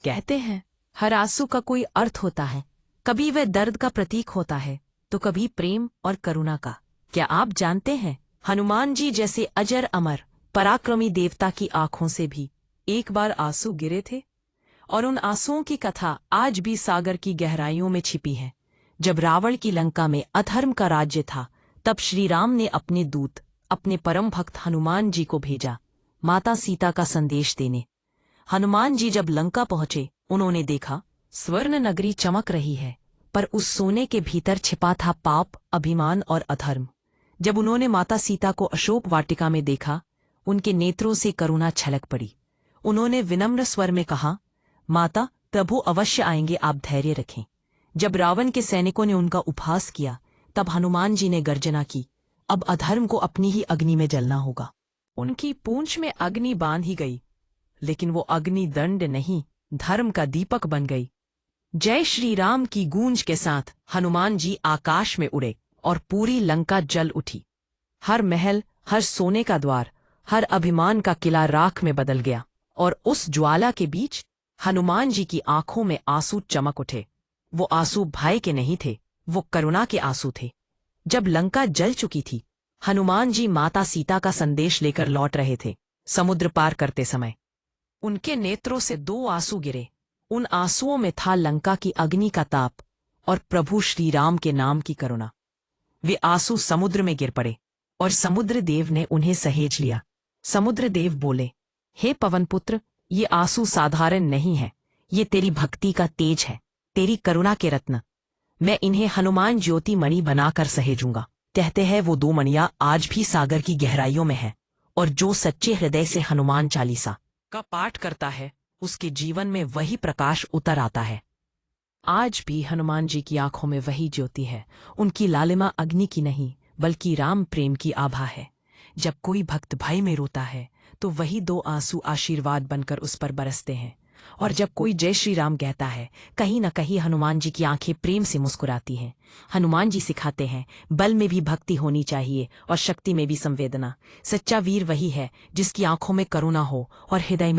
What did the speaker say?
कहते हैं हर आंसू का कोई अर्थ होता है। कभी वह दर्द का प्रतीक होता है तो कभी प्रेम और करुणा का। क्या आप जानते हैं हनुमान जी जैसे अजर अमर पराक्रमी देवता की आंखों से भी एक बार आंसू गिरे थे, और उन आंसुओं की कथा आज भी सागर की गहराइयों में छिपी है। जब रावण की लंका में अधर्म का राज्य था, तब श्री राम ने अपने दूत अपने परम भक्त हनुमान जी को भेजा माता सीता का संदेश देने। हनुमान जी जब लंका पहुंचे, उन्होंने देखा स्वर्ण नगरी चमक रही है, पर उस सोने के भीतर छिपा था पाप, अभिमान और अधर्म। जब उन्होंने माता सीता को अशोक वाटिका में देखा, उनके नेत्रों से करुणा छलक पड़ी। उन्होंने विनम्र स्वर में कहा, माता, प्रभु अवश्य आएंगे, आप धैर्य रखें। जब रावण के सैनिकों ने उनका उपहास किया, तब हनुमान जी ने गर्जना की, अब अधर्म को अपनी ही अग्नि में जलना होगा। उनकी पूंछ में अग्नि बांध ही गई, लेकिन वो अग्नि दंड नहीं, धर्म का दीपक बन गई। जय श्री राम की गूंज के साथ हनुमान जी आकाश में उड़े और पूरी लंका जल उठी। हर महल, हर सोने का द्वार, हर अभिमान का किला राख में बदल गया, और उस ज्वाला के बीच हनुमान जी की आंखों में आंसू चमक उठे। वो आंसू भय के नहीं थे, वो करुणा के आंसू थे। जब लंका जल चुकी थी, हनुमान जी माता सीता का संदेश लेकर लौट रहे थे। समुद्र पार करते समय उनके नेत्रों से 2 आंसू गिरे। उन आंसुओं में था लंका की अग्नि का ताप और प्रभु श्री राम के नाम की करुणा। वे आंसू समुद्र में गिर पड़े और समुद्र देव ने उन्हें सहेज लिया। समुद्र देव बोले, हे पवन पुत्र, ये आंसू साधारण नहीं है, ये तेरी भक्ति का तेज है, तेरी करुणा के रत्न। मैं इन्हें हनुमान ज्योति मणि बनाकर सहेजूंगा। कहते हैं वो 2 मणियां आज भी सागर की गहराइयों में है, और जो सच्चे हृदय से हनुमान चालीसा का पाठ करता है, उसके जीवन में वही प्रकाश उतर आता है। आज भी हनुमान जी की आंखों में वही ज्योति है। उनकी लालिमा अग्नि की नहीं, बल्कि राम प्रेम की आभा है। जब कोई भक्त भय में रोता है, तो वही 2 आंसू आशीर्वाद बनकर उस पर बरसते हैं। और जब कोई जय श्री राम कहता है, कहीं न कहीं हनुमान जी की आंखें प्रेम से मुस्कुराती हैं। हनुमान जी सिखाते हैं, बल में भी भक्ति होनी चाहिए और शक्ति में भी संवेदना। सच्चा वीर वही है जिसकी आंखों में करुणा हो और हृदय में